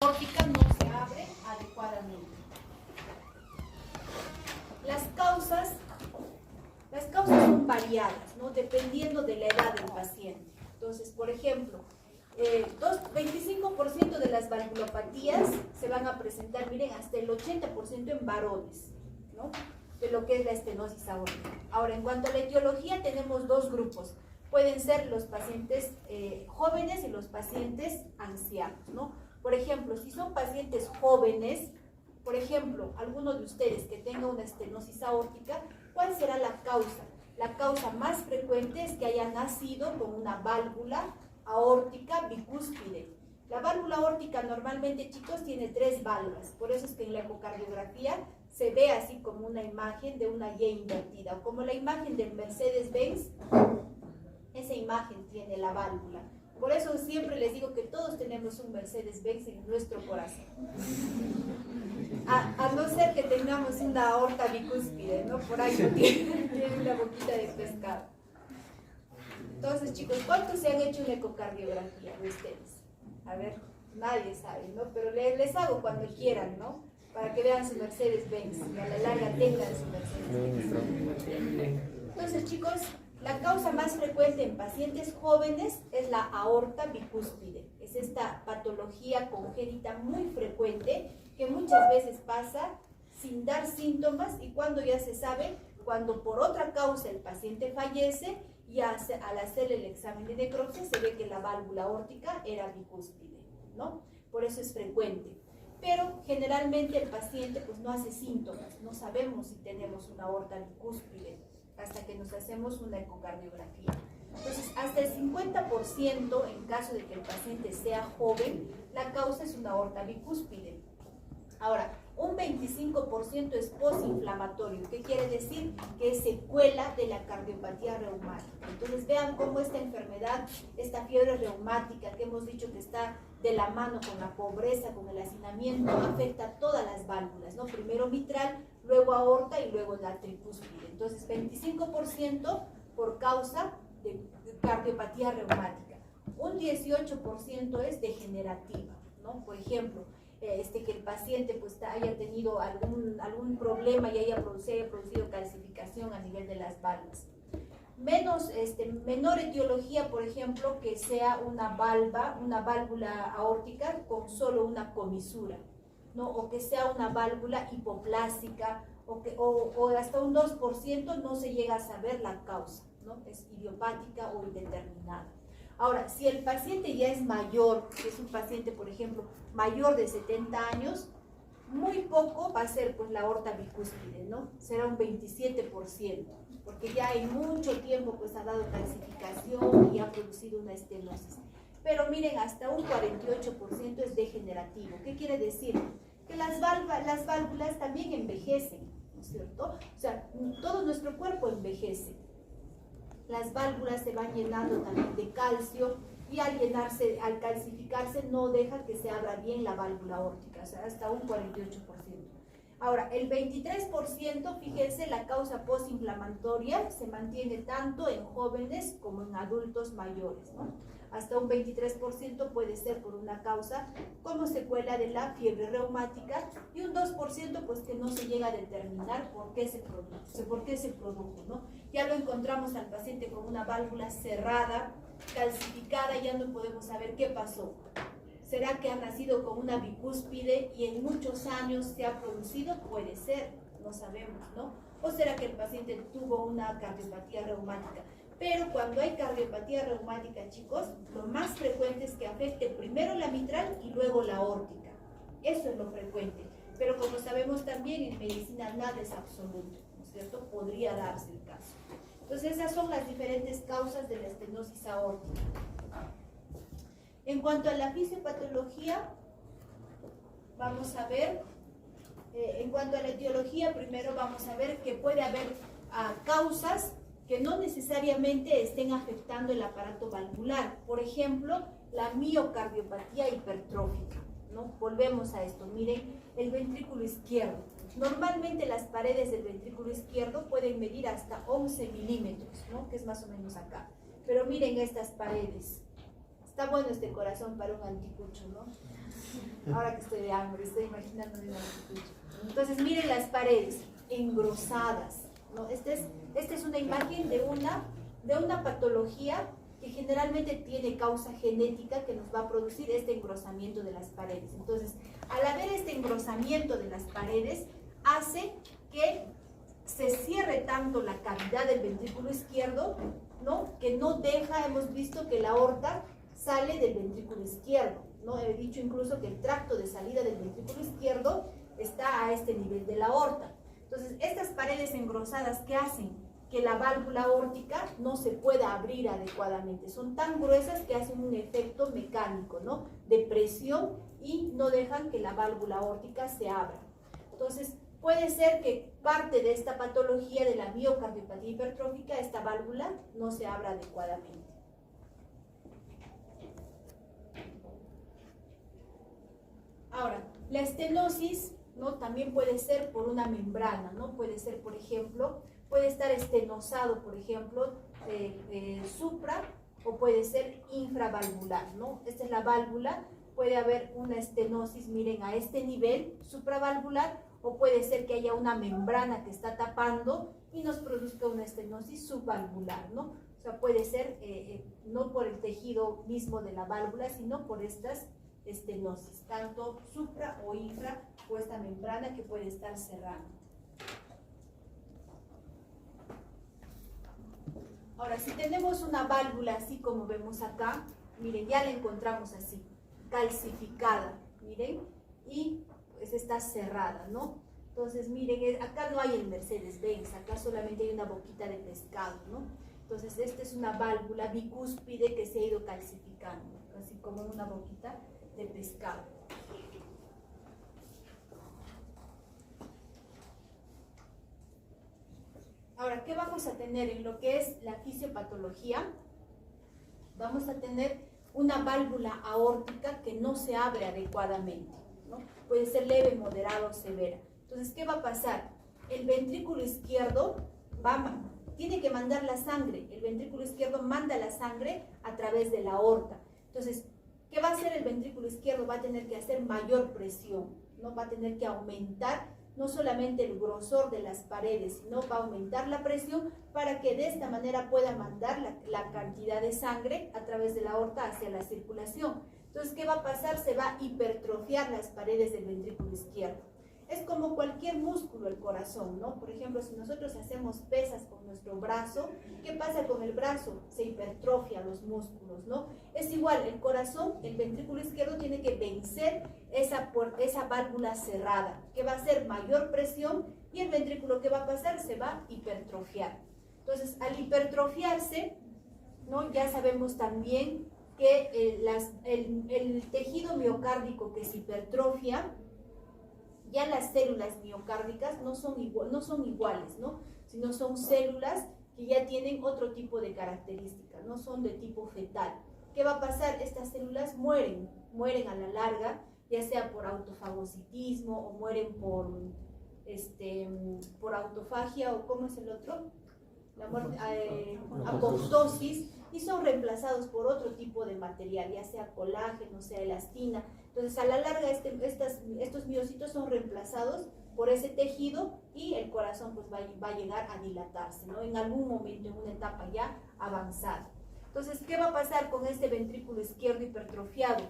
aórtica no se abre adecuadamente. Las causas son variadas, ¿no? Dependiendo de la edad del paciente. Entonces, por ejemplo, 25% de las valvulopatías se van a presentar, miren, hasta el 80% en varones, ¿no? De lo que es la estenosis aórtica. Ahora, en cuanto a la etiología, tenemos dos grupos. Pueden ser los pacientes jóvenes y los pacientes ancianos, ¿no? Por ejemplo, si son pacientes jóvenes, por ejemplo, alguno de ustedes que tenga una estenosis aórtica, ¿cuál será la causa? La causa más frecuente es que haya nacido con una válvula aórtica bicúspide. La válvula aórtica normalmente, chicos, tiene 3 válvulas, por eso es que en la ecocardiografía se ve así como una imagen de una Y invertida, como la imagen del Mercedes-Benz, esa imagen tiene la válvula. Por eso siempre les digo que todos tenemos un Mercedes-Benz en nuestro corazón. A no ser que tengamos una aorta bicúspide, ¿no? Por ahí no tiene una boquita de pescado. Entonces, chicos, ¿cuántos se han hecho una ecocardiografía de ustedes? A ver, nadie sabe, ¿no? Pero les hago cuando quieran, ¿no? Para que vean su Mercedes-Benz y a la larga tengan su Mercedes-Benz. Entonces, chicos, la causa más frecuente en pacientes jóvenes es la aorta bicúspide. Es esta patología congénita muy frecuente que muchas veces pasa sin dar síntomas, y cuando ya se sabe, cuando por otra causa el paciente fallece y al hacer el examen de necropsia se ve que la válvula aórtica era bicúspide, ¿no? Por eso es frecuente. Pero generalmente el paciente pues no hace síntomas, no sabemos si tenemos una aorta bicúspide hasta que nos hacemos una ecocardiografía. Entonces, hasta el 50% en caso de que el paciente sea joven, la causa es una aorta bicúspide. Ahora, un 25% es posinflamatorio. ¿Qué quiere decir? Que es secuela de la cardiopatía reumática. Entonces, vean cómo esta enfermedad, esta fiebre reumática que hemos dicho que está de la mano con la pobreza, con el hacinamiento, afecta a todas las válvulas, ¿no? Primero mitral, luego aorta y luego la tricúspide. Entonces, 25% por causa de cardiopatía reumática. Un 18% es degenerativa, ¿no? Por ejemplo, que el paciente pues haya tenido algún problema y haya producido calcificación a nivel de las válvulas. Menor etiología, por ejemplo, que sea una válvula aórtica con solo una comisura, ¿no? O que sea una válvula hipoplásica, o hasta un 2% no se llega a saber la causa, ¿no? Es idiopática o indeterminada. Ahora, si el paciente ya es mayor, que es un paciente, por ejemplo, mayor de 70 años, muy poco va a ser pues la aorta bicúspide, ¿no? Será un 27%, porque ya en mucho tiempo pues ha dado calcificación y ha producido una estenosis. Pero miren, hasta un 48% es degenerativo. ¿Qué quiere decir? Que las válvulas también envejecen, ¿no es cierto? O sea, todo nuestro cuerpo envejece. Las válvulas se van llenando también de calcio, y al calcificarse no deja que se abra bien la válvula aórtica, o sea, hasta un 48%. Ahora, el 23%, fíjense, la causa postinflamatoria se mantiene tanto en jóvenes como en adultos mayores, ¿no? Hasta un 23% puede ser por una causa como secuela de la fiebre reumática, y un 2% pues que no se llega a determinar por qué se produjo, ¿no? Ya lo encontramos al paciente con una válvula cerrada, calcificada, ya no podemos saber qué pasó. ¿Será que ha nacido con una bicúspide y en muchos años se ha producido? Puede ser, no sabemos, ¿no? ¿O será que el paciente tuvo una cardiopatía reumática? Pero cuando hay cardiopatía reumática, chicos, lo más frecuente es que afecte primero la mitral y luego la aórtica. Eso es lo frecuente. Pero como sabemos también, en medicina nada es absoluto, ¿no es cierto? Podría darse el caso. Entonces, esas son las diferentes causas de la estenosis aórtica. En cuanto a la fisiopatología, vamos a ver, en cuanto a la etiología, primero vamos a ver que puede haber causas que no necesariamente estén afectando el aparato valvular. Por ejemplo, la miocardiopatía hipertrófica, ¿no? Volvemos a esto, miren, el ventrículo izquierdo. Normalmente las paredes del ventrículo izquierdo pueden medir hasta 11 milímetros, ¿no? Que es más o menos acá. Pero miren estas paredes. Está bueno este corazón para un anticucho, ¿no? Ahora que estoy de hambre, estoy imaginando una anticucho. Entonces, miren las paredes engrosadas, ¿no? Esta es una imagen de una patología que generalmente tiene causa genética que nos va a producir este engrosamiento de las paredes. Entonces, al haber este engrosamiento de las paredes, hace que se cierre tanto la cavidad del ventrículo izquierdo, ¿no? Que no deja, hemos visto que la aorta sale del ventrículo izquierdo, ¿no? He dicho incluso que el tracto de salida del ventrículo izquierdo está a este nivel de la aorta. Entonces, estas paredes engrosadas, ¿qué hacen? Que la válvula aórtica no se pueda abrir adecuadamente. Son tan gruesas que hacen un efecto mecánico, ¿no? De presión y no dejan que la válvula aórtica se abra. Entonces, puede ser que parte de esta patología de la miocardiopatía hipertrófica, esta válvula no se abra adecuadamente. Ahora, la estenosis, ¿no? También puede ser por una membrana, ¿no? Puede ser, por ejemplo, puede estar estenosado, por ejemplo, supra, o puede ser infravalvular, ¿no? Esta es la válvula, puede haber una estenosis, miren, a este nivel supravalvular, o puede ser que haya una membrana que está tapando y nos produzca una estenosis subvalvular, ¿no? O sea, puede ser no por el tejido mismo de la válvula, sino por estas estenosis, tanto supra o infra, o esta membrana que puede estar cerrando. Ahora, si tenemos una válvula así como vemos acá, miren, ya la encontramos así, calcificada, miren, y pues está cerrada, ¿no? Entonces, miren, acá no hay el Mercedes-Benz, acá solamente hay una boquita de pescado, ¿no? Entonces, esta es una válvula bicúspide que se ha ido calcificando, así como una boquita de pescado. Ahora, ¿qué vamos a tener en lo que es la fisiopatología? Vamos a tener una válvula aórtica que no se abre adecuadamente, ¿no? Puede ser leve, moderada o severa. Entonces, ¿qué va a pasar? El ventrículo izquierdo tiene que mandar la sangre. El ventrículo izquierdo manda la sangre a través de la aorta. Entonces, ¿qué va a hacer el ventrículo izquierdo? Va a tener que hacer mayor presión, ¿no? Va a tener que aumentar no solamente el grosor de las paredes, sino va a aumentar la presión para que de esta manera pueda mandar la cantidad de sangre a través de la aorta hacia la circulación. Entonces, ¿qué va a pasar? Se va a hipertrofiar las paredes del ventrículo izquierdo. Es como cualquier músculo, el corazón, ¿no? Por ejemplo, si nosotros hacemos pesas con nuestro brazo, ¿qué pasa con el brazo? Se hipertrofia los músculos, ¿no? Es igual, el corazón, el ventrículo izquierdo tiene que vencer esa válvula cerrada, que va a hacer mayor presión, y el ventrículo, ¿qué va a pasar? Se va a hipertrofiar. Entonces, al hipertrofiarse, ¿no? Ya sabemos también que el tejido miocárdico que se hipertrofia, ya las células miocárdicas no son iguales, ¿no? Sino son células que ya tienen otro tipo de características, no son de tipo fetal. ¿Qué va a pasar? Estas células mueren a la larga, ya sea por autofagocitismo o mueren por autofagia, o ¿cómo es el otro? La muerte, apoptosis, y son reemplazados por otro tipo de material, ya sea colágeno, sea elastina. Entonces, a la larga, estos miocitos son reemplazados por ese tejido, y el corazón pues va a llegar a dilatarse, ¿no? En algún momento, en una etapa ya avanzada. Entonces, ¿qué va a pasar con este ventrículo izquierdo hipertrofiado?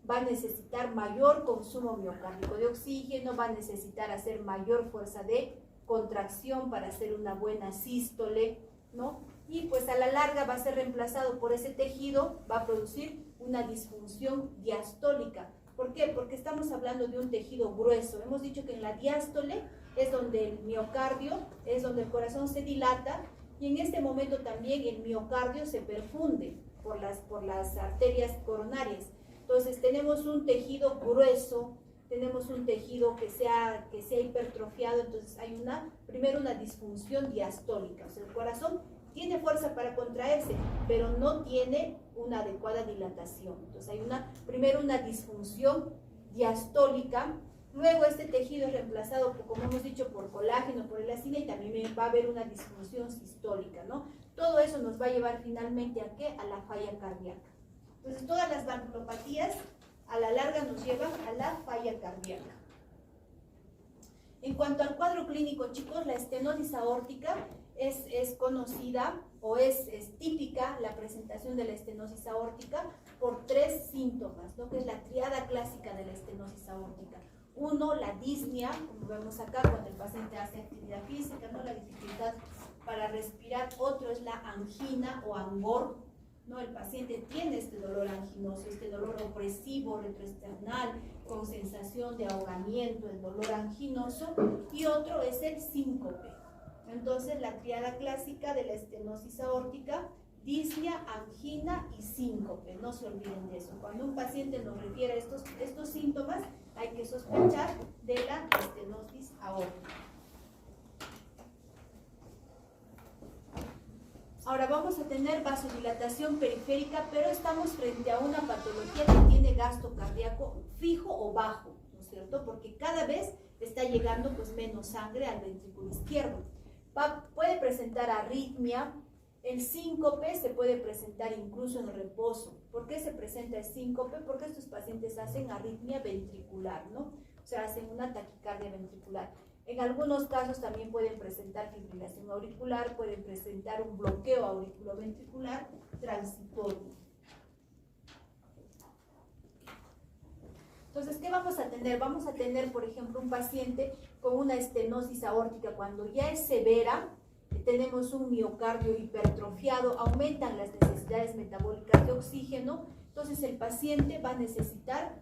Va a necesitar mayor consumo miocárdico de oxígeno, va a necesitar hacer mayor fuerza de contracción para hacer una buena sístole, ¿no? Y pues a la larga va a ser reemplazado por ese tejido, va a producir una disfunción diastólica. ¿Por qué? Porque estamos hablando de un tejido grueso. Hemos dicho que en la diástole es donde el miocardio, es donde el corazón se dilata, y en este momento también el miocardio se perfunde por las arterias coronarias. Entonces tenemos un tejido grueso, tenemos un tejido que se ha hipertrofiado, entonces hay primero una disfunción diastólica. O sea, el corazón tiene fuerza para contraerse, pero no tiene una adecuada dilatación. Entonces hay primero una disfunción diastólica, luego este tejido es reemplazado, como hemos dicho, por colágeno, por elastina, y también va a haber una disfunción sistólica, ¿no? Todo eso nos va a llevar finalmente ¿a qué? A la falla cardíaca. Entonces todas las valvulopatías a la larga nos llevan a la falla cardíaca. En cuanto al cuadro clínico, chicos, la estenosis aórtica es conocida o es típica la presentación de la estenosis aórtica por 3 síntomas, ¿no? Que es la triada clásica de la estenosis aórtica. Uno, la disnea, como vemos acá cuando el paciente hace actividad física, ¿no? La dificultad para respirar. Otro es la angina o angor, ¿no? El paciente tiene este dolor anginoso, este dolor opresivo retroesternal con sensación de ahogamiento, el dolor anginoso. Y otro es el síncope. Entonces, la triada clásica de la estenosis aórtica: disnea, angina y síncope. No se olviden de eso. Cuando un paciente nos refiere a estos síntomas, hay que sospechar de la estenosis aórtica. Ahora vamos a tener vasodilatación periférica, pero estamos frente a una patología que tiene gasto cardíaco fijo o bajo, ¿no es cierto? Porque cada vez está llegando pues menos sangre al ventrículo izquierdo. Puede presentar arritmia. El síncope se puede presentar incluso en reposo. ¿Por qué se presenta el síncope? Porque estos pacientes hacen arritmia ventricular, ¿no? O sea, hacen una taquicardia ventricular. En algunos casos también pueden presentar fibrilación auricular, pueden presentar un bloqueo auriculoventricular transitorio. Entonces, ¿qué vamos a tener? Vamos a tener, por ejemplo, un paciente con una estenosis aórtica cuando ya es severa. Tenemos un miocardio hipertrofiado, aumentan las necesidades metabólicas de oxígeno. Entonces el paciente va a necesitar,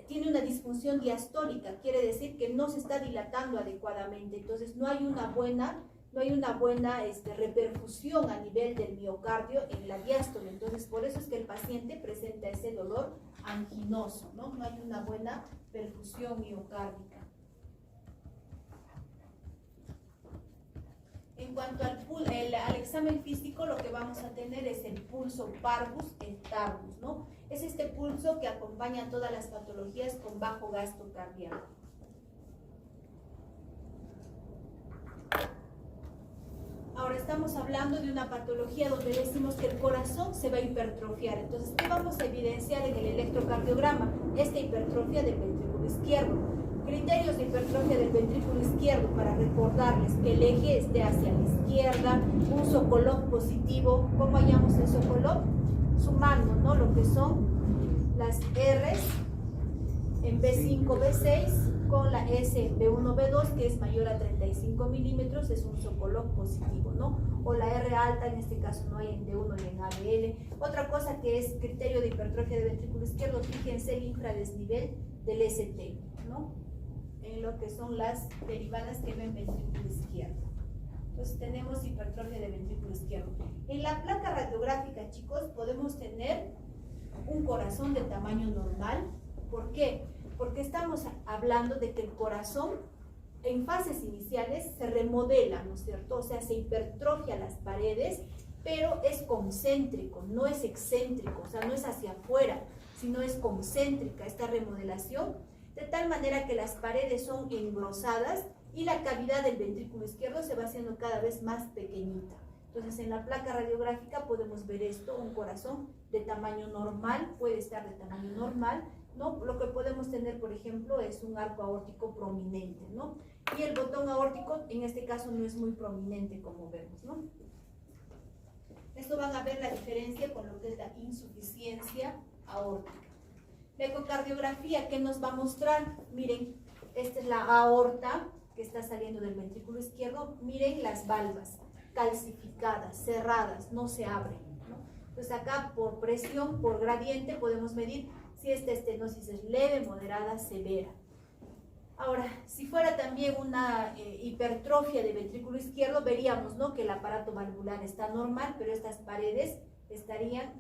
tiene una disfunción diastólica, quiere decir que no se está dilatando adecuadamente. Entonces no hay una buena reperfusión a nivel del miocardio en la diástole. Entonces por eso es que el paciente presenta ese dolor anginoso, ¿no? No hay una buena perfusión miocárdica. En cuanto al examen físico, lo que vamos a tener es el pulso parvus et tardus, ¿no? Es este pulso que acompaña a todas las patologías con bajo gasto cardíaco. Ahora estamos hablando de una patología donde decimos que el corazón se va a hipertrofiar. Entonces, ¿qué vamos a evidenciar en el electrocardiograma? Esta hipertrofia del ventrículo izquierdo. Criterios de hipertrofia del ventrículo izquierdo, para recordarles que el eje esté hacia la izquierda, un Sokolov positivo. ¿Cómo hallamos el Sokolov? Sumando, ¿no? Lo que son las R's en B5, B6 con la S en B1, B2, que es mayor a 35 milímetros, es un Sokolov positivo, ¿no? O la R alta, en este caso no hay en D1 y en ABL. Otra cosa que es criterio de hipertrofia del ventrículo izquierdo, fíjense el infradesnivel del ST, ¿no? En lo que son las derivadas que ven ventrículo izquierdo. Entonces tenemos hipertrofia del ventrículo izquierdo. En la placa radiográfica, chicos, podemos tener un corazón de tamaño normal. ¿Por qué? Porque estamos hablando de que el corazón en fases iniciales se remodela, ¿no es cierto? O sea, se hipertrofia las paredes, pero es concéntrico, no es excéntrico, o sea, no es hacia afuera, sino es concéntrica esta remodelación, de tal manera que las paredes son engrosadas y la cavidad del ventrículo izquierdo se va haciendo cada vez más pequeñita. Entonces, en la placa radiográfica podemos ver esto, un corazón de tamaño normal, puede estar de tamaño normal, ¿no? Lo que podemos tener, por ejemplo, es un arco aórtico prominente, ¿no? Y el botón aórtico, en este caso, no es muy prominente, como vemos, ¿no? Esto van a ver la diferencia con lo que es la insuficiencia aórtica. La ecocardiografía, ¿qué nos va a mostrar? Miren, esta es la aorta que está saliendo del ventrículo izquierdo. Miren las valvas calcificadas, cerradas, no se abren, ¿no? Entonces acá por presión, por gradiente, podemos medir si esta estenosis es leve, moderada, severa. Ahora, si fuera también una hipertrofia del ventrículo izquierdo, veríamos, ¿no?, que el aparato valvular está normal, pero estas paredes estarían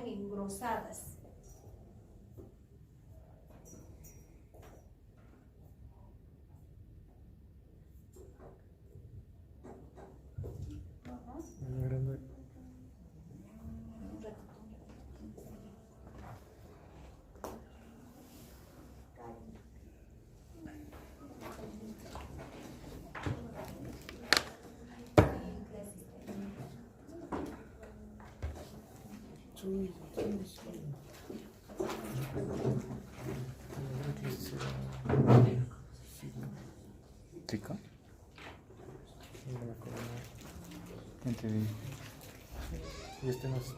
engrosadas. ¿Rico? ¿Quién te dijo? Y este no sé.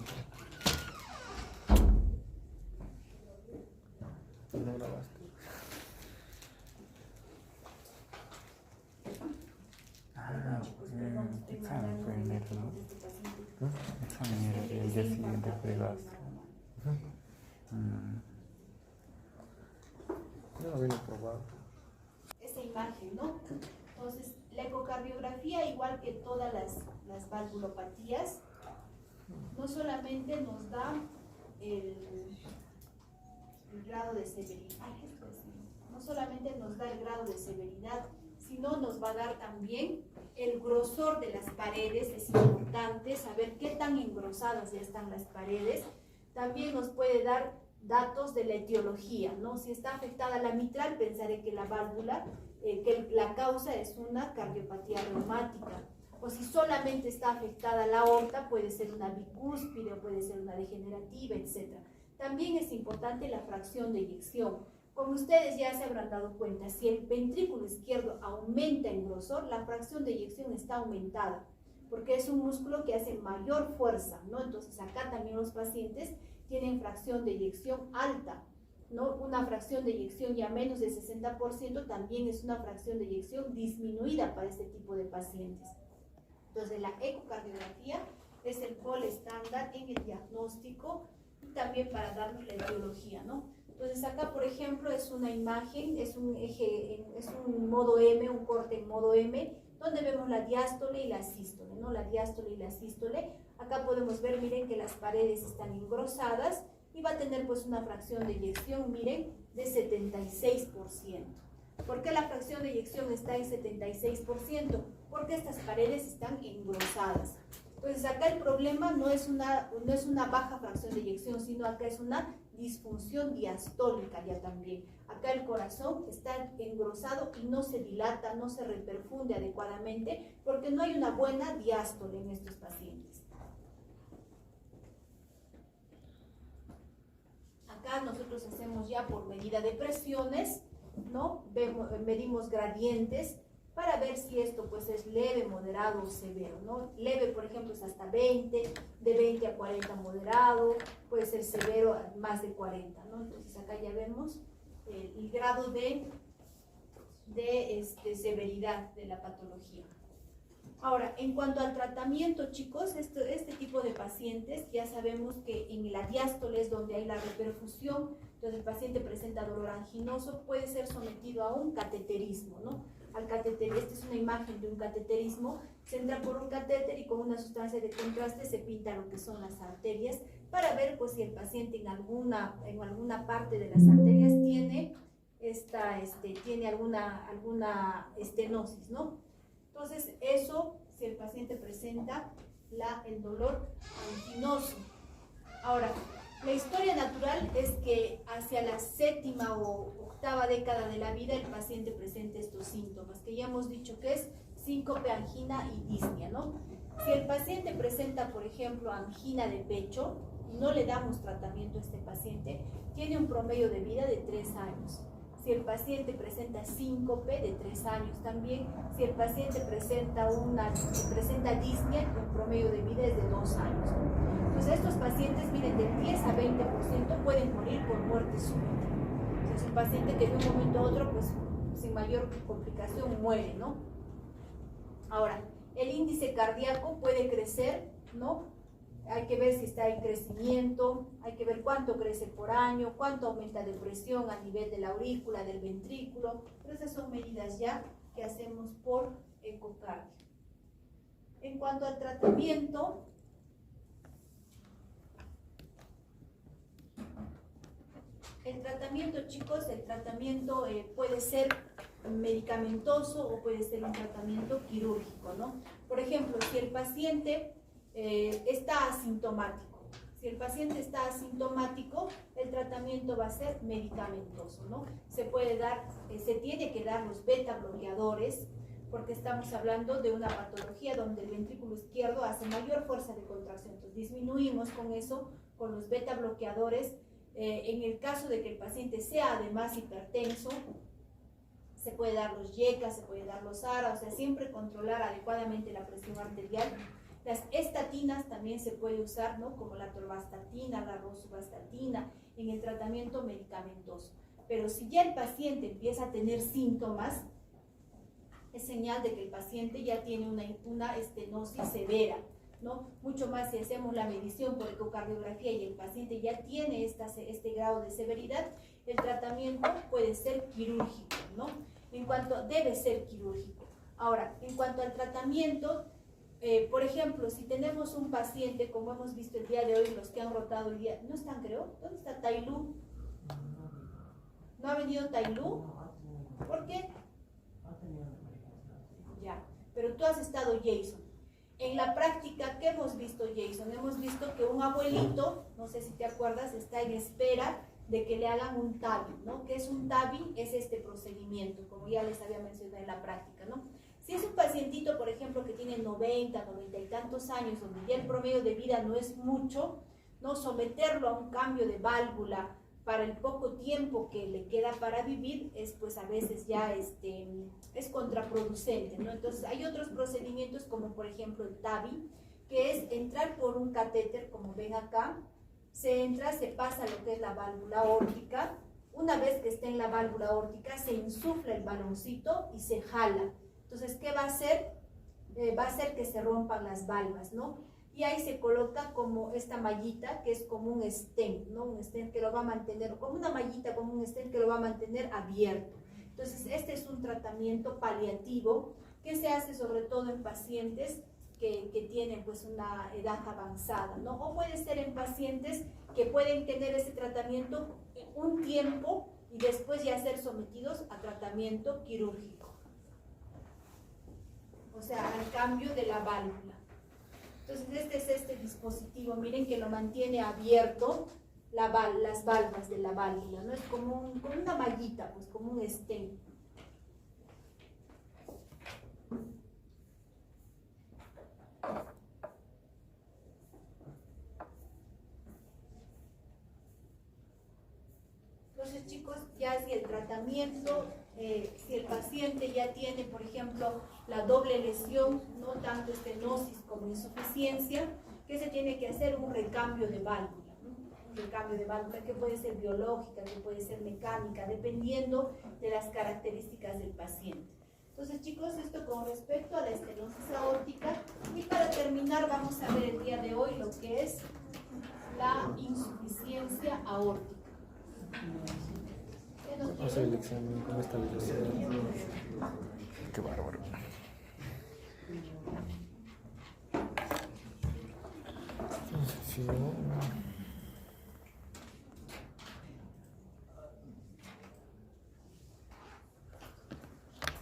No grabaste. Examen fue enero, ¿no? Examen era el día siguiente fue gastro. Yo no vine probado. Esa imagen, ¿no? Entonces, la ecocardiografía, igual que todas las valvulopatías, no solamente nos da el grado de severidad, no solamente nos da el grado de severidad, sino nos va a dar también el grosor de las paredes. Es importante saber qué tan engrosadas ya están las paredes. También nos puede dar datos de la etiología, ¿no? Si está afectada la mitral, pensaré que la válvula, que la causa es una cardiopatía reumática. O si solamente está afectada la aorta, puede ser una bicúspide o puede ser una degenerativa, etc. También es importante la fracción de eyección. Como ustedes ya se habrán dado cuenta, si el ventrículo izquierdo aumenta en grosor, la fracción de eyección está aumentada, porque es un músculo que hace mayor fuerza, ¿no? Entonces acá también los pacientes tienen fracción de eyección alta, ¿no? Una fracción de eyección ya menos de 60% también es una fracción de eyección disminuida para este tipo de pacientes. Entonces la ecocardiografía es el gol estándar en el diagnóstico y también para darnos la etiología, ¿no? Entonces acá, por ejemplo, es una imagen, es un eje, es un modo M, un corte en modo M, donde vemos la diástole y la sístole, ¿no? La diástole y la sístole. Acá podemos ver, miren, que las paredes están engrosadas y va a tener pues una fracción de eyección, miren, de 76%. ¿Por qué la fracción de eyección está en 76%? Porque estas paredes están engrosadas. Entonces acá el problema no es una baja fracción de eyección, sino acá es una disfunción diastólica ya también. Acá el corazón está engrosado y no se dilata, no se reperfunde adecuadamente porque no hay una buena diástole en estos pacientes. Acá nosotros hacemos ya por medida de presiones, ¿no? Medimos gradientes para ver si esto pues es leve, moderado o severo, ¿no? Leve, por ejemplo, es hasta 20, de 20 a 40 moderado, puede ser severo a más de 40, ¿no? Entonces acá ya vemos el grado de severidad de la patología. Ahora, en cuanto al tratamiento, chicos, este tipo de pacientes ya sabemos que en la diástole es donde hay la reperfusión, entonces el paciente presenta dolor anginoso, puede ser sometido a un cateterismo, ¿no? Esta es una imagen de un cateterismo, se entra por un catéter y con una sustancia de contraste se pinta lo que son las arterias para ver pues si el paciente en alguna parte de las arterias tiene alguna estenosis, ¿no? Entonces eso, si el paciente presenta el dolor anginoso. Ahora, la historia natural es que hacia la 7ª o 8ª década de la vida el paciente presenta estos síntomas, que ya hemos dicho que es síncope, angina y disnea, ¿no? Si el paciente presenta, por ejemplo, angina de pecho y no le damos tratamiento a este paciente, tiene un promedio de vida de 3 años. Si el paciente presenta síncope, de 3 años también. Si el paciente presenta disnea, el promedio de vida es de 2 años. Entonces estos pacientes, miren, del 10 a 20% pueden morir por muerte súbita. Es un paciente que de un momento a otro, pues sin mayor complicación, muere, ¿no? Ahora, el índice cardíaco puede crecer, ¿no? Hay que ver si está en crecimiento, hay que ver cuánto crece por año, cuánto aumenta de presión a nivel de la aurícula, del ventrículo, pero esas son medidas ya que hacemos por ecocardio. En cuanto al tratamiento, chicos, el tratamiento puede ser medicamentoso o puede ser un tratamiento quirúrgico, ¿no? Por ejemplo, si el paciente está asintomático. Si el paciente está asintomático, el tratamiento va a ser medicamentoso, ¿no? Se tiene que dar los beta bloqueadores, porque estamos hablando de una patología donde el ventrículo izquierdo hace mayor fuerza de contracción. Entonces disminuimos con eso, con los beta bloqueadores. En el caso de que el paciente sea además hipertenso, se puede dar los yecas, se puede dar los ARA, o sea, siempre controlar adecuadamente la presión arterial. Las estatinas también se puede usar, ¿no? Como la atorvastatina, la rosuvastatina, en el tratamiento medicamentoso. Pero si ya el paciente empieza a tener síntomas, es señal de que el paciente ya tiene una estenosis severa, ¿no? Mucho más si hacemos la medición por ecocardiografía y el paciente ya tiene este grado de severidad, el tratamiento puede ser quirúrgico, ¿no? Debe ser quirúrgico. Ahora, en cuanto al tratamiento, por ejemplo, si tenemos un paciente, como hemos visto el día de hoy, los que han rotado el día, ¿no están, creo? ¿Dónde está Tailú? ¿No ha venido Tailú? ¿Por qué? Ya, pero tú has estado, Jason. En la práctica, ¿qué hemos visto, Jason? Hemos visto que un abuelito, no sé si te acuerdas, está en espera de que le hagan un TAVI, ¿no? ¿Qué es un TAVI? Es este procedimiento, como ya les había mencionado en la práctica, ¿no? Si es un pacientito, por ejemplo, que tiene 90 y tantos años, donde ya el promedio de vida no es mucho, ¿no? Someterlo a un cambio de válvula para el poco tiempo que le queda para vivir, pues a veces ya es contraproducente, ¿no? Entonces hay otros procedimientos como por ejemplo el TAVI, que es entrar por un catéter, como ven acá, se entra, se pasa lo que es la válvula aórtica, una vez que esté en la válvula aórtica se insufla el baloncito y se jala. Entonces, ¿qué va a hacer? Va a hacer que se rompan las valvas, ¿no? Y ahí se coloca como esta mallita, que es como un stent, ¿no? Un stent que lo va a mantener, como una mallita, como un stent que lo va a mantener abierto. Entonces, este es un tratamiento paliativo que se hace sobre todo en pacientes que tienen pues una edad avanzada, ¿no? O puede ser en pacientes que pueden tener ese tratamiento un tiempo y después ya ser sometidos a tratamiento quirúrgico. O sea, al cambio de la válvula. Entonces, este es este dispositivo, miren que lo mantiene abierto las valvas de la válvula, ¿no? Es como una mallita, pues como un stent. Entonces, chicos, ya si el tratamiento, si el paciente ya tiene, por ejemplo, la doble lesión, no tanto estenosis como insuficiencia, ¿qué se tiene que hacer? Un recambio de válvula, ¿no? Un recambio de válvula que puede ser biológica, que puede ser mecánica, dependiendo de las características del paciente. Entonces, chicos, esto con respecto a la estenosis aórtica. Y para terminar, vamos a ver el día de hoy lo que es la insuficiencia aórtica. Vamos a ver el examen, ¿cómo está la velocidad? Qué bárbaro. Sí,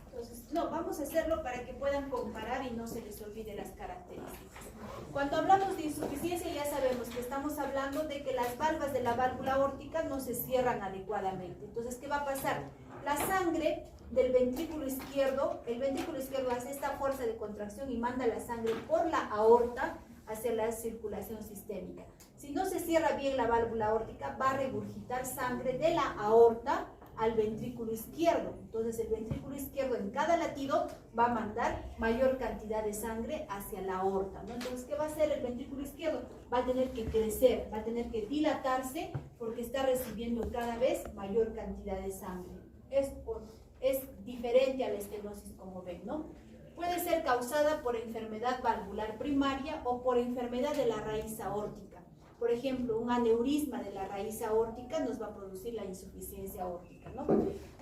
Entonces, no, vamos a hacerlo para que puedan comparar y no se les olvide las características. Cuando hablamos de insuficiencia ya sabemos que estamos hablando de que las valvas de la válvula aórtica no se cierran adecuadamente. Entonces, ¿qué va a pasar? La sangre del ventrículo izquierdo, el ventrículo izquierdo hace esta fuerza de contracción y manda la sangre por la aorta hacia la circulación sistémica. Si no se cierra bien la válvula aórtica, va a regurgitar sangre de la aorta al ventrículo izquierdo. Entonces el ventrículo izquierdo en cada latido va a mandar mayor cantidad de sangre hacia la aorta, ¿no? Entonces, ¿qué va a hacer el ventrículo izquierdo? Va a tener que crecer, va a tener que dilatarse porque está recibiendo cada vez mayor cantidad de sangre. Es diferente a la estenosis, como ven, ¿no? Puede ser causada por enfermedad valvular primaria o por enfermedad de la raíz aórtica. Por ejemplo, un aneurisma de la raíz aórtica nos va a producir la insuficiencia aórtica, ¿no?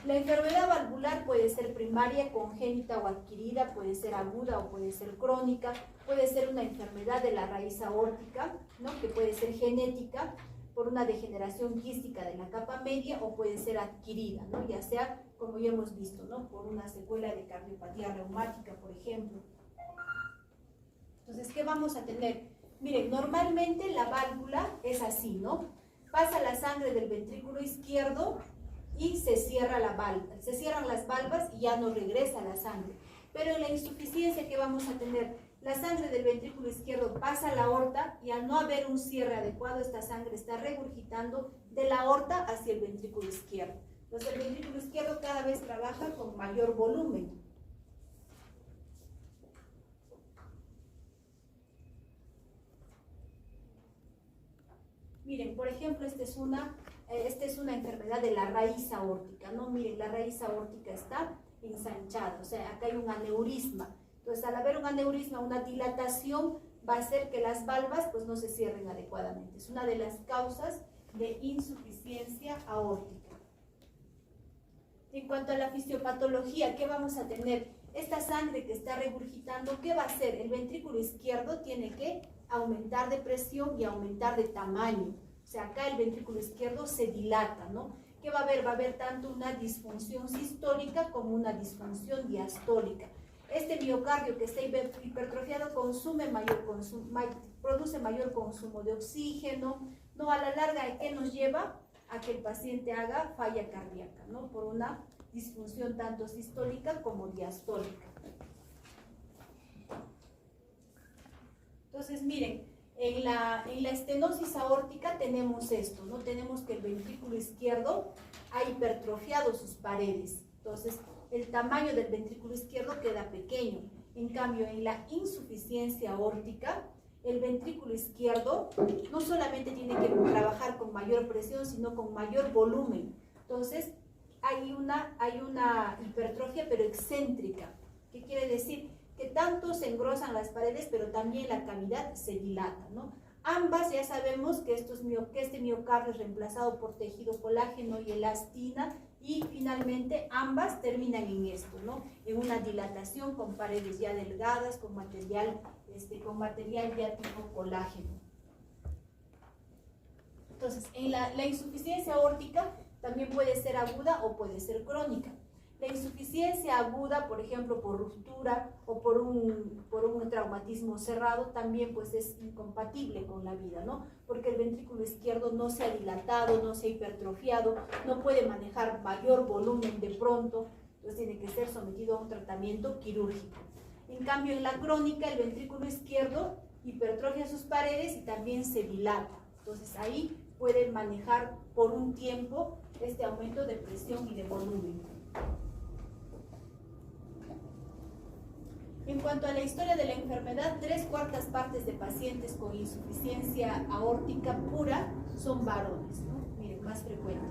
La enfermedad valvular puede ser primaria, congénita o adquirida, puede ser aguda o puede ser crónica, puede ser una enfermedad de la raíz aórtica, ¿no? Que puede ser genética por una degeneración quística de la capa media o puede ser adquirida, ¿no? Ya sea, como ya hemos visto, ¿no? Por una secuela de cardiopatía reumática, por ejemplo. Entonces, ¿qué vamos a tener? Miren, normalmente la válvula es así, ¿no? Pasa la sangre del ventrículo izquierdo y se cierra la válvula. Se cierran las valvas y ya no regresa la sangre. Pero en la insuficiencia, ¿qué vamos a tener? La sangre del ventrículo izquierdo pasa a la aorta y al no haber un cierre adecuado, esta sangre está regurgitando de la aorta hacia el ventrículo izquierdo. Entonces el ventrículo izquierdo cada cada vez trabaja con mayor volumen. Miren, por ejemplo, esta es una enfermedad de la raíz aórtica, ¿no? Miren, la raíz aórtica está ensanchada, o sea, acá hay un aneurisma. Entonces, al haber un aneurisma, una dilatación, va a hacer que las valvas pues no se cierren adecuadamente. Es una de las causas de insuficiencia aórtica. En cuanto a la fisiopatología, ¿qué vamos a tener? Esta sangre que está regurgitando, ¿qué va a hacer? El ventrículo izquierdo tiene que aumentar de presión y aumentar de tamaño. O sea, acá el ventrículo izquierdo se dilata, ¿no? ¿Qué va a haber? Va a haber tanto una disfunción sistólica como una disfunción diastólica. Este miocardio que está hipertrofiado produce mayor consumo de oxígeno, ¿no? A la larga, ¿qué nos lleva? A que el paciente haga falla cardíaca, ¿no? Por una disfunción tanto sistólica como diastólica. Entonces, miren, en la estenosis aórtica tenemos esto, ¿no? Tenemos que el ventrículo izquierdo ha hipertrofiado sus paredes. Entonces, el tamaño del ventrículo izquierdo queda pequeño. En cambio, en la insuficiencia aórtica, el ventrículo izquierdo no solamente tiene que trabajar con mayor presión, sino con mayor volumen. Entonces, hay una hipertrofia, pero excéntrica. ¿Qué quiere decir? Que tanto se engrosan las paredes, pero también la cavidad se dilata, ¿no? Ambas ya sabemos que este miocardio es reemplazado por tejido colágeno y elastina, y finalmente ambas terminan en esto, ¿no? En una dilatación con paredes ya delgadas, con material ya tipo colágeno. Entonces, en la insuficiencia aórtica también puede ser aguda o puede ser crónica. La insuficiencia aguda, por ejemplo, por ruptura o por un traumatismo cerrado, también pues es incompatible con la vida, ¿no? Porque el ventrículo izquierdo no se ha dilatado, no se ha hipertrofiado, no puede manejar mayor volumen de pronto, entonces tiene que ser sometido a un tratamiento quirúrgico. En cambio, en la crónica, el ventrículo izquierdo hipertrofia sus paredes y también se dilata. Entonces ahí puede manejar por un tiempo este aumento de presión y de volumen. En cuanto a la historia de la enfermedad, 3/4 partes de pacientes con insuficiencia aórtica pura son varones, ¿no? Miren, más frecuente.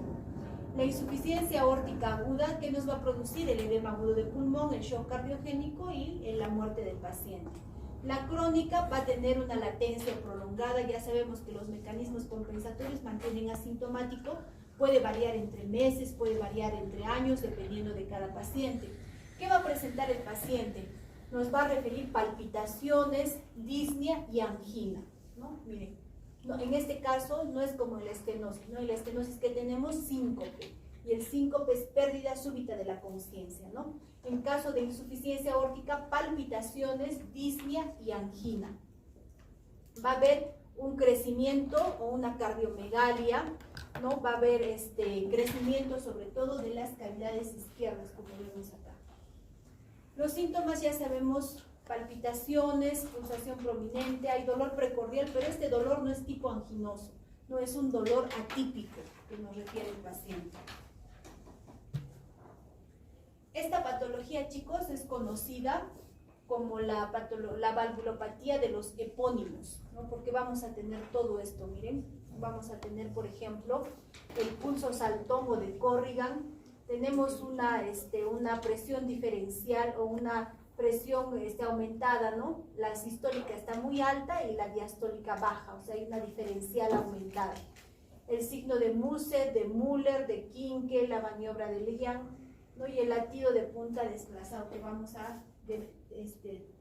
La insuficiencia aórtica aguda, ¿qué nos va a producir? El edema agudo de pulmón, el shock cardiogénico y la muerte del paciente. La crónica va a tener una latencia prolongada, ya sabemos que los mecanismos compensatorios mantienen asintomático, puede variar entre meses, puede variar entre años, dependiendo de cada paciente. ¿Qué va a presentar el paciente? Nos va a referir palpitaciones, disnea y angina, ¿no? Miren, no, en este caso no es como la estenosis, ¿no? En la estenosis que tenemos síncope, y el síncope es pérdida súbita de la conciencia, ¿no? En caso de insuficiencia aórtica, palpitaciones, disnea y angina. Va a haber un crecimiento o una cardiomegalia, ¿no? Va a haber crecimiento sobre todo de las cavidades izquierdas, como vemos acá. Los síntomas ya sabemos: palpitaciones, pulsación prominente, hay dolor precordial, pero este dolor no es tipo anginoso, no es un dolor atípico que nos refiere el paciente. Esta patología, chicos, es conocida como la valvulopatía de los epónimos, ¿no? Porque vamos a tener todo esto, miren, vamos a tener, por ejemplo, el pulso saltón o de Corrigan. Tenemos una presión diferencial o una presión aumentada, ¿no? La sistólica está muy alta y la diastólica baja, o sea, hay una diferencial aumentada. El signo de Muset, de Müller, de Kinkel, la maniobra de Liang, ¿no? Y el latido de punta desplazado, que vamos a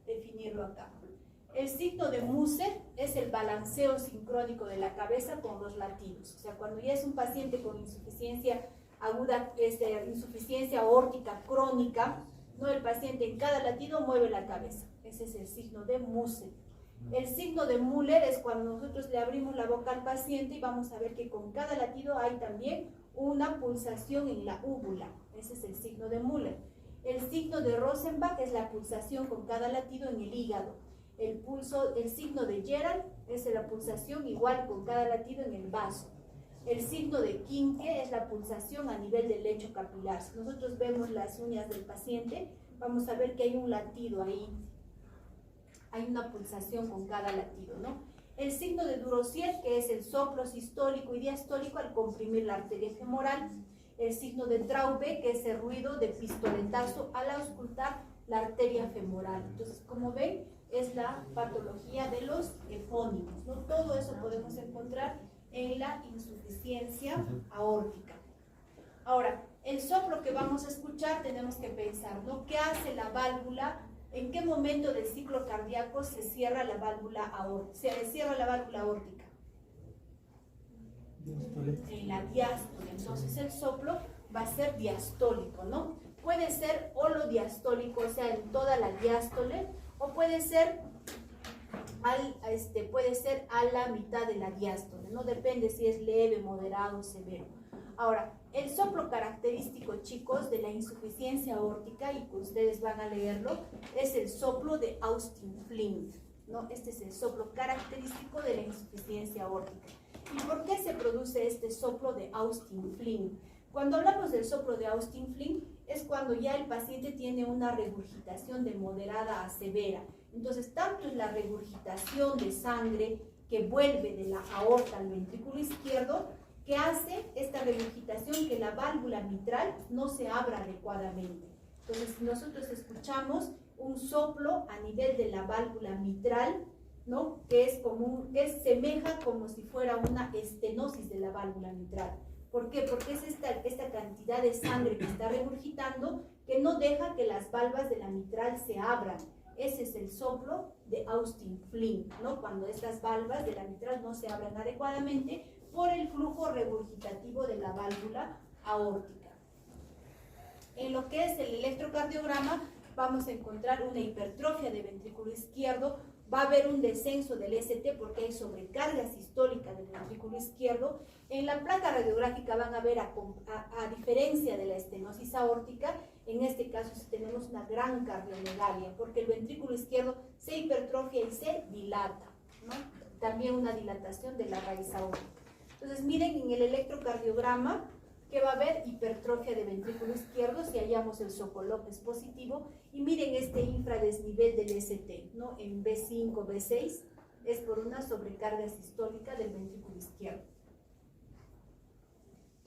definirlo acá. El signo de Muset es el balanceo sincrónico de la cabeza con los latidos, o sea, cuando ya es un paciente con insuficiencia aguda, insuficiencia aórtica crónica, ¿no? El paciente en cada latido mueve la cabeza. Ese es el signo de Muset. El signo de Müller es cuando nosotros le abrimos la boca al paciente y vamos a ver que con cada latido hay también una pulsación en la úvula. Ese es el signo de Müller. El signo de Rosenbach es la pulsación con cada latido en el hígado. El signo de Gerald es la pulsación igual con cada latido en el vaso. El signo de Quinque es la pulsación a nivel del lecho capilar. Si nosotros vemos las uñas del paciente, vamos a ver que hay un latido ahí, hay una pulsación con cada latido, ¿no? El signo de Durocier, que es el soplo sistólico y diastólico al comprimir la arteria femoral. El signo de Traube, que es el ruido de pistoletazo al auscultar la arteria femoral. Entonces, como ven, es la patología de los efónimos, ¿no? Todo eso podemos encontrar en la insuficiencia aórtica. Ahora, el soplo que vamos a escuchar tenemos que pensar, ¿no? ¿Qué hace la válvula? ¿En qué momento del ciclo cardíaco se cierra la válvula aórtica? Se cierra la válvula aórtica. En la diástole. Entonces el soplo va a ser diastólico, ¿no? Puede ser holodiastólico, o sea, en toda la diástole, o puede ser a la mitad de la diástole, ¿no? Depende si es leve, moderado o severo. Ahora, el soplo característico, chicos, de la insuficiencia aórtica, y que ustedes van a leerlo, es el soplo de Austin Flint, ¿no? Este es el soplo característico de la insuficiencia aórtica. ¿Y por qué se produce este soplo de Austin Flint? Cuando hablamos del soplo de Austin Flint, es cuando ya el paciente tiene una regurgitación de moderada a severa. Entonces, tanto es la regurgitación de sangre que vuelve de la aorta al ventrículo izquierdo, que hace esta regurgitación que la válvula mitral no se abra adecuadamente. Entonces, si nosotros escuchamos un soplo a nivel de la válvula mitral, ¿no? que semeja como si fuera una estenosis de la válvula mitral. ¿Por qué? Porque es esta cantidad de sangre que está regurgitando que no deja que las valvas de la mitral se abran. Ese es el soplo de Austin Flint, ¿no? Cuando estas valvas de la mitral no se abran adecuadamente por el flujo regurgitativo de la válvula aórtica. En lo que es el electrocardiograma, vamos a encontrar una hipertrofia del ventrículo izquierdo, va a haber un descenso del ST porque hay sobrecarga sistólica del ventrículo izquierdo. En la placa radiográfica van a ver, a diferencia de la estenosis aórtica, en este caso sí tenemos una gran cardiomegalia, porque el ventrículo izquierdo se hipertrofia y se dilata, ¿no? También una dilatación de la raíz aórtica. Entonces, miren en el electrocardiograma que va a haber hipertrofia de ventrículo izquierdo si hallamos el Sokolov positivo, y miren este infradesnivel del ST, ¿no? En B5, B6 es por una sobrecarga sistólica del ventrículo izquierdo.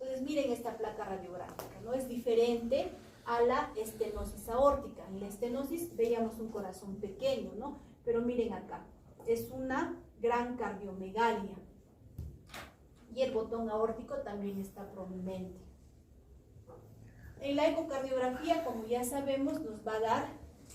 Entonces miren esta placa radiográfica, ¿no? Es diferente a la estenosis aórtica. En la estenosis veíamos un corazón pequeño, ¿no? Pero miren acá, es una gran cardiomegalia. Y el botón aórtico también está prominente. En la ecocardiografía, como ya sabemos, nos va a dar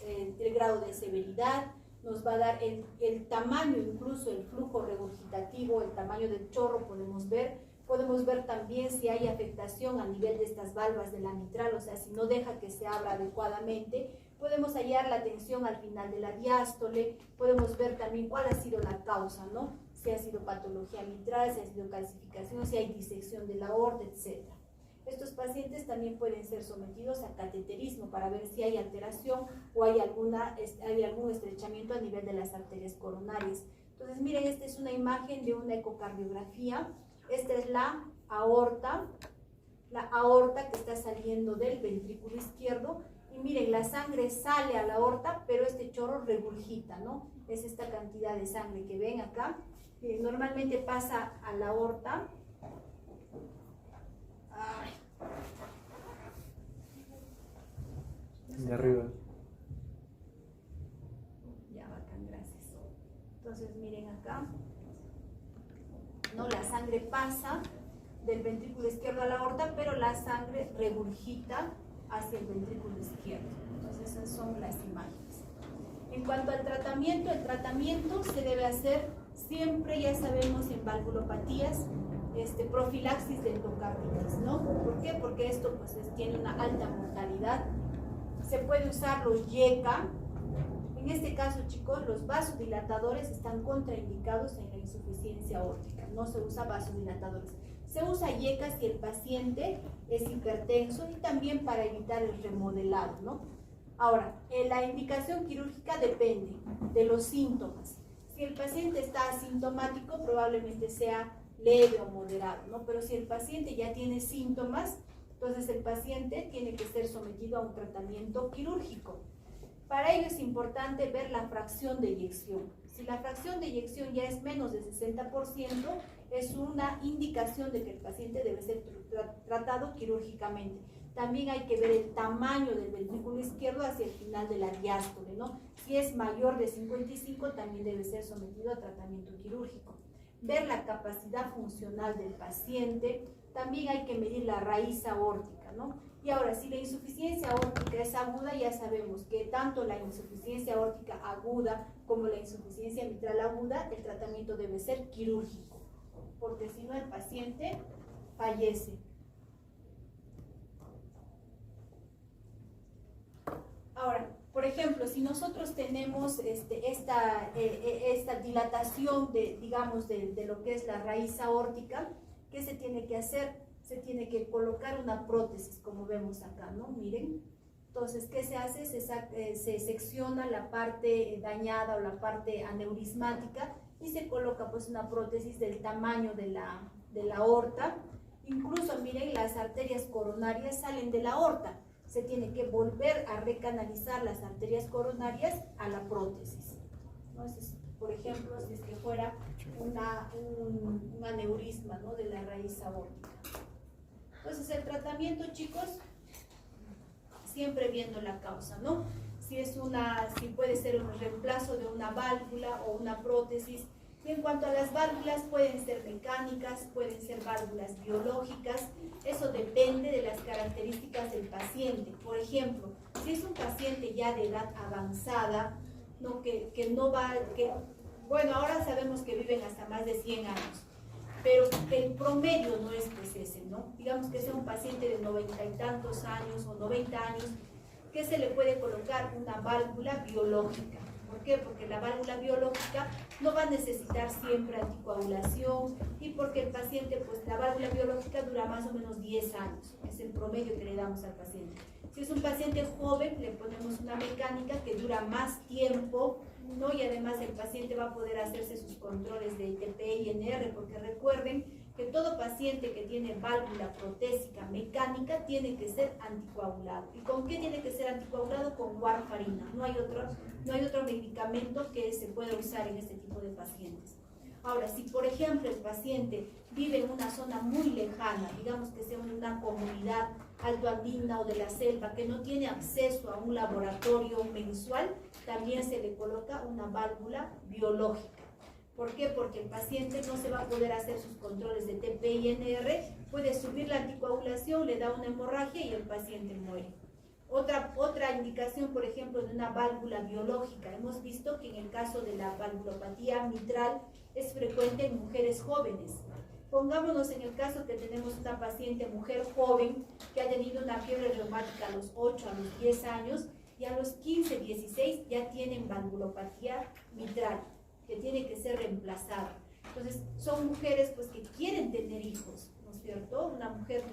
el grado de severidad, nos va a dar el tamaño, incluso el flujo regurgitativo, el tamaño del chorro podemos ver. Podemos ver también si hay afectación a nivel de estas valvas de la mitral, o sea, si no deja que se abra adecuadamente. Podemos hallar la tensión al final de la diástole, podemos ver también cuál ha sido la causa, ¿no? Si ha sido patología mitral, si ha sido calcificación, si hay disección de la aorta, etc. Estos pacientes también pueden ser sometidos a cateterismo para ver si hay alteración o hay algún estrechamiento a nivel de las arterias coronarias. Entonces, miren, esta es una imagen de una ecocardiografía. Esta es la aorta que está saliendo del ventrículo izquierdo. Y miren, la sangre sale a la aorta, pero este chorro regurgita, ¿no? Es esta cantidad de sangre que ven acá. Normalmente pasa a la aorta. De arriba. Ya, bacán, gracias. Entonces, miren acá. ¿No? La sangre pasa del ventrículo izquierdo a la aorta, pero la sangre regurgita hacia el ventrículo izquierdo. Entonces, esas son las imágenes. En cuanto al tratamiento, el tratamiento se debe hacer siempre, ya sabemos, en valvulopatías, profilaxis de endocardías, ¿no? ¿Por qué? Porque esto pues tiene una alta mortalidad. Se puede usar los YECA. En este caso, chicos, los vasodilatadores están contraindicados en la insuficiencia aórtica. No se usa vasodilatadores. Se usa YECA si el paciente es hipertenso y también para evitar el remodelado, ¿no? Ahora, la indicación quirúrgica depende de los síntomas. Si el paciente está asintomático, probablemente sea leve o moderado, ¿no? Pero si el paciente ya tiene síntomas, entonces el paciente tiene que ser sometido a un tratamiento quirúrgico. Para ello es importante ver la fracción de eyección. Si la fracción de eyección ya es menos del 60%, es una indicación de que el paciente debe ser tratado quirúrgicamente. También hay que ver el tamaño del ventrículo izquierdo hacia el final de la diástole, ¿no? Si es mayor de 55, también debe ser sometido a tratamiento quirúrgico. Ver la capacidad funcional del paciente. También hay que medir la raíz aórtica, ¿no? Y ahora, si la insuficiencia aórtica es aguda, ya sabemos que tanto la insuficiencia aórtica aguda como la insuficiencia mitral aguda, el tratamiento debe ser quirúrgico, porque si no el paciente fallece. Ahora, por ejemplo, si nosotros tenemos esta dilatación de lo que es la raíz aórtica, ¿qué se tiene que hacer? Se tiene que colocar una prótesis, como vemos acá, ¿no? Miren. Entonces, ¿qué se hace? Se secciona la parte dañada o la parte aneurismática y se coloca pues una prótesis del tamaño de la aorta. Incluso, miren, las arterias coronarias salen de la aorta. Se tiene que volver a recanalizar las arterias coronarias a la prótesis. Entonces, por ejemplo, si es que fuera un aneurisma, ¿no?, de la raíz aórtica. Entonces, el tratamiento, chicos, siempre viendo la causa, ¿no? Si puede ser un reemplazo de una válvula o una prótesis. Y en cuanto a las válvulas, pueden ser mecánicas, pueden ser válvulas biológicas. Eso depende de las características del paciente. Por ejemplo, si es un paciente ya de edad avanzada, ¿no? Bueno, ahora sabemos que viven hasta más de 100 años. Pero el promedio no es pues ese, ¿no? Digamos que sea un paciente de 90 y tantos años o 90 años, que se le puede colocar una válvula biológica. ¿Por qué? Porque la válvula biológica no va a necesitar siempre anticoagulación y porque el paciente, pues la válvula biológica dura más o menos 10 años. Es el promedio que le damos al paciente. Si es un paciente joven, le ponemos una mecánica que dura más tiempo, ¿no? Y además el paciente va a poder hacerse sus controles de TPI-NR, porque recuerden que todo paciente que tiene válvula protésica mecánica tiene que ser anticoagulado. ¿Y con qué tiene que ser anticoagulado? Con warfarina. No hay otro medicamento que se pueda usar en este tipo de pacientes. Ahora, si por ejemplo el paciente vive en una zona muy lejana, digamos que sea una comunidad altoandina o de la selva, que no tiene acceso a un laboratorio mensual, también se le coloca una válvula biológica. ¿Por qué? Porque el paciente no se va a poder hacer sus controles de TPI-NR, puede subir la anticoagulación, le da una hemorragia y el paciente muere. Otra indicación, por ejemplo, de una válvula biológica. Hemos visto que en el caso de la valvulopatía mitral es frecuente en mujeres jóvenes. Pongámonos en el caso que tenemos una paciente mujer joven que ha tenido una fiebre reumática a los 8, a los 10 años y a los 15, 16 ya tienen valvulopatía mitral, que tiene que ser reemplazada. Entonces, son mujeres pues que quieren tener hijos, ¿no es cierto? Una mujer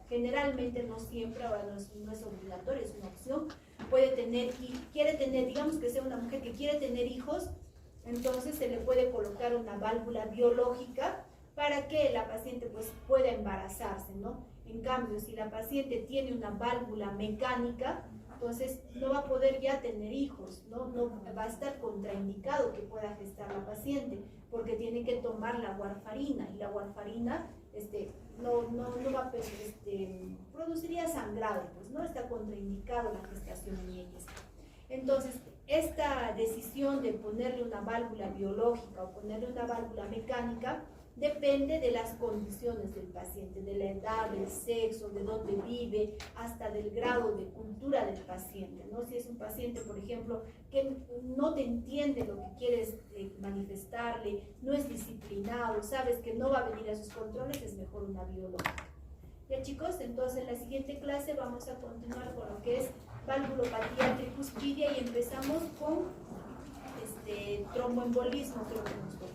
generalmente, no siempre, ahora no es obligatorio, es una opción, puede tener y quiere tener, digamos que sea una mujer que quiere tener hijos, entonces se le puede colocar una válvula biológica para que la paciente pues pueda embarazarse, ¿no? En cambio, si la paciente tiene una válvula mecánica, entonces no va a poder ya tener hijos, ¿no? Va a estar contraindicado que pueda gestar la paciente, porque tiene que tomar la warfarina, y la warfarina no va a produciría sangrado, pues no está contraindicado la gestación en ellas. Entonces, esta decisión de ponerle una válvula biológica o ponerle una válvula mecánica depende de las condiciones del paciente, de la edad, del sexo, de dónde vive, hasta del grado de cultura del paciente, ¿no? Si es un paciente, por ejemplo, que no te entiende lo que quieres manifestarle, no es disciplinado, sabes que no va a venir a sus controles, es mejor una biológica. Ya, chicos, entonces en la siguiente clase vamos a continuar con lo que es valvulopatía tricuspidia y empezamos con tromboembolismo, creo que nos toca.